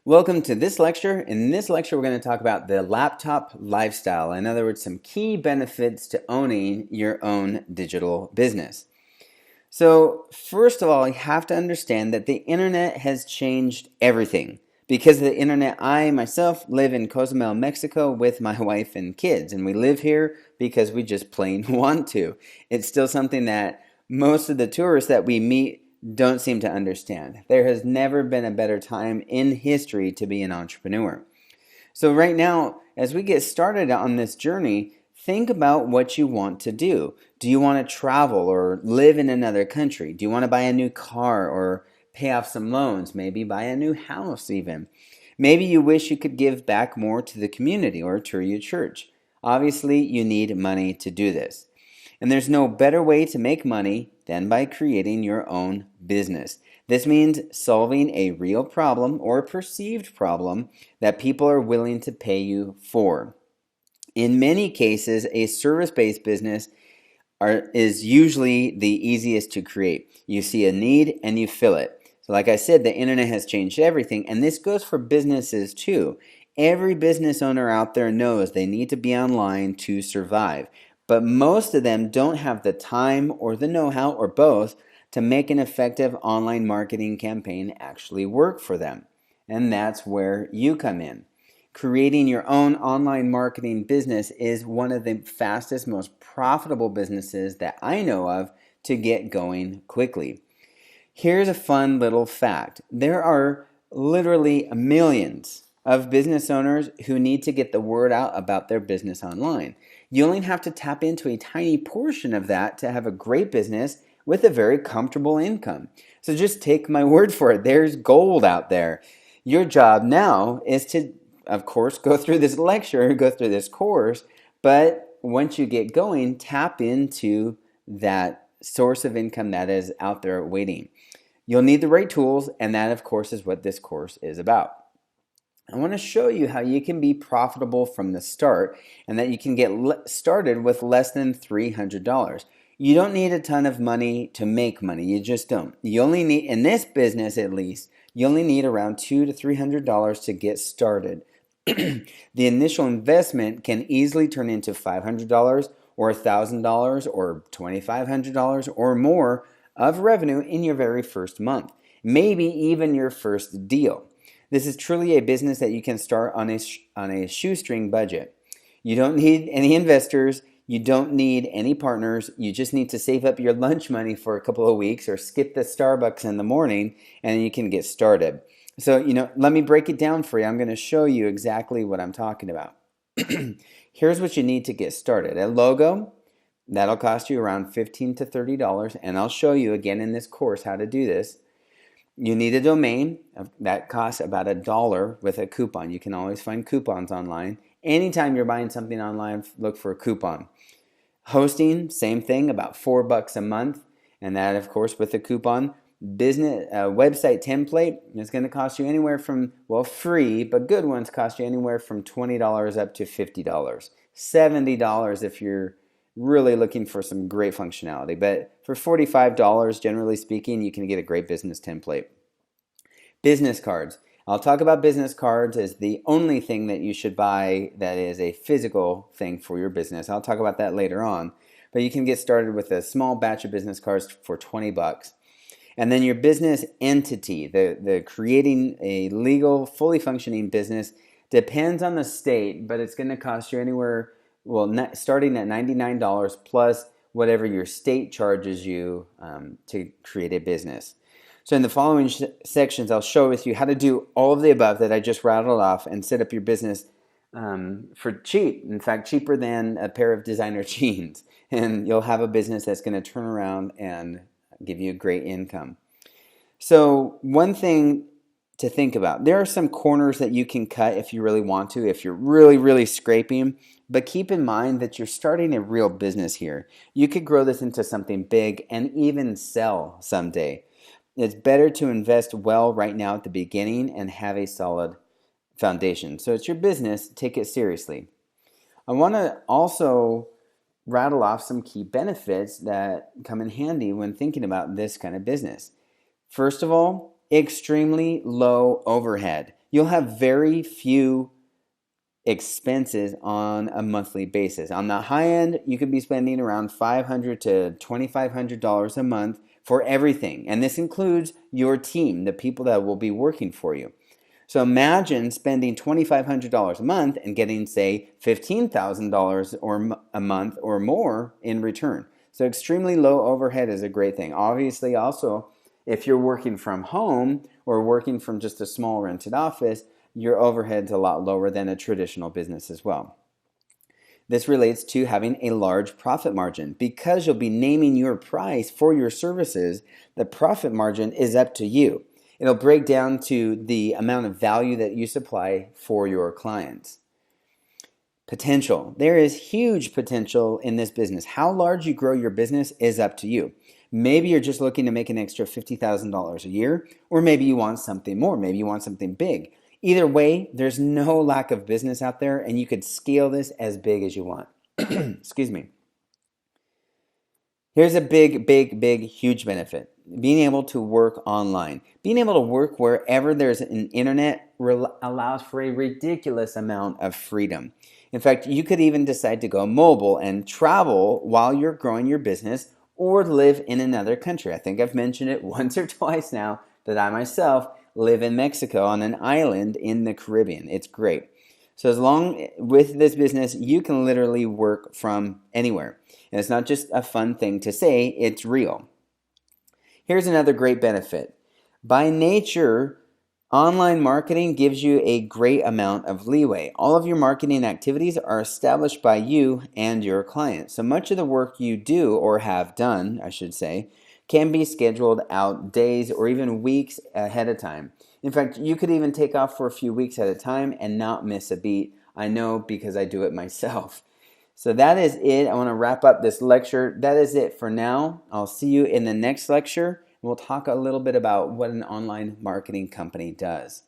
Welcome to this lecture. In this lecture, we're going to talk about the laptop lifestyle. In other words, some key benefits to owning your own digital business. So, first of all, you have to understand that the internet has changed everything. Because of the internet, I myself live in Cozumel, Mexico with my wife and kids, and we live here because we just plain want to. It's still something that most of the tourists that we meet don't seem to understand. There has never been a better time in history to be an entrepreneur. So right now, as we get started on this journey, think about what you want to do. Do you want to travel or live in another country? Do you want to buy a new car or pay off some loans? Maybe buy a new house even. Maybe you wish you could give back more to the community or to your church. Obviously, you need money to do this. And there's no better way to make money than by creating your own business. This means solving a real problem or perceived problem that people are willing to pay you for. In many cases, a service-based business is usually the easiest to create. You see a need and you fill it. So like I said, the internet has changed everything, and this goes for businesses too. Every business owner out there knows they need to be online to survive. But most of them don't have the time or the know-how or both to make an effective online marketing campaign actually work for them. And that's where you come in. Creating your own online marketing business is one of the fastest, most profitable businesses that I know of to get going quickly. Here's a fun little fact. There are literally millions of business owners who need to get the word out about their business online. You only have to tap into a tiny portion of that to have a great business with a very comfortable income. So just take my word for it. There's gold out there. Your job now is to, of course, go through this lecture, go through this course, but once you get going, tap into that source of income that is out there waiting. You'll need the right tools, and that, of course, is what this course is about. I want to show you how you can be profitable from the start and that you can get started with less than $300. You don't need a ton of money to make money. You just don't. You only need, in this business at least, you only need around $200 to $300 to get started. The initial investment can easily turn into $500 or $1,000 or $2,500 or more of revenue in your very first month, maybe even your first deal. This is truly a business that you can start on a shoestring budget. You don't need any investors. You don't need any partners. You just need to save up your lunch money for a couple of weeks or skip the Starbucks in the morning and you can get started. So, let me break it down for you. I'm going to show you exactly what I'm talking about. Here's what you need to get started. A logo, that'll cost you around $15 to $30, and I'll show you again in this course how to do this. You need a domain that costs about $1 with a coupon. You can always find coupons online. Anytime you're buying something online, look for a coupon. Hosting, same thing, about $4 a month, and that, of course, with a coupon. Business website template is going to cost you anywhere from, free, but good ones cost you anywhere from $20 up to $50. $70 if you're really looking for some great functionality. But for $45, generally speaking, you can get a great business template. Business cards. I'll talk about business cards as the only thing that you should buy that is a physical thing for your business. I'll talk about that later on. But you can get started with a small batch of business cards for $20. And then your business entity, the creating a legal, fully functioning business, depends on the state, but it's going to cost you anywhere, starting at $99 plus whatever your state charges you to create a business. So in the following sections, I'll show with you how to do all of the above that I just rattled off and set up your business for cheap. In fact, cheaper than a pair of designer jeans. And you'll have a business that's going to turn around and give you a great income. So one thing to think about, there are some corners that you can cut if you really want to, if you're really, really scraping, but keep in mind that you're starting a real business here. You could grow this into something big and even sell someday. It's better to invest well right now at the beginning and have a solid foundation. So it's your business, take it seriously. I want to also rattle off some key benefits that come in handy when thinking about this kind of business. First of all, extremely low overhead. you'll have very few expenses on a monthly basis. On the high end, you could be spending around $500 to $2,500 a month for everything. And this includes your team, the people that will be working for you. So imagine spending $2,500 a month and getting, say, $15,000 or a month or more in return. So extremely low overhead is a great thing. Obviously, also, if you're working from home or working from just a small rented office, your overhead's a lot lower than a traditional business as well. This relates to having a large profit margin. Because you'll be naming your price for your services, the profit margin is up to you. It'll break down to the amount of value that you supply for your clients. Potential. There is huge potential in this business. How large you grow your business is up to you. Maybe you're just looking to make an extra $50,000 a year, or maybe you want something more. Maybe you want something big. Either way, there's no lack of business out there, and you could scale this as big as you want. Excuse me. Here's a big, huge benefit. Being able to work online. Being able to work wherever there's an internet allows for a ridiculous amount of freedom. In fact, you could even decide to go mobile and travel while you're growing your business or live in another country. I think I've mentioned it once or twice now that I myself live in Mexico on an island in the Caribbean. It's great. So as long with this business, you can literally work from anywhere. And it's not just a fun thing to say, it's real. Here's another great benefit. By nature, online marketing gives you a great amount of leeway. All of your marketing activities are established by you and your clients. So much of the work you do, or have done, I should say, can be scheduled out days or even weeks ahead of time. In fact, you could even take off for a few weeks at a time and not miss a beat. I know because I do it myself. So that is it. I want to wrap up this lecture. That is it for now. I'll see you in the next lecture. We'll talk a little bit about what an online marketing company does.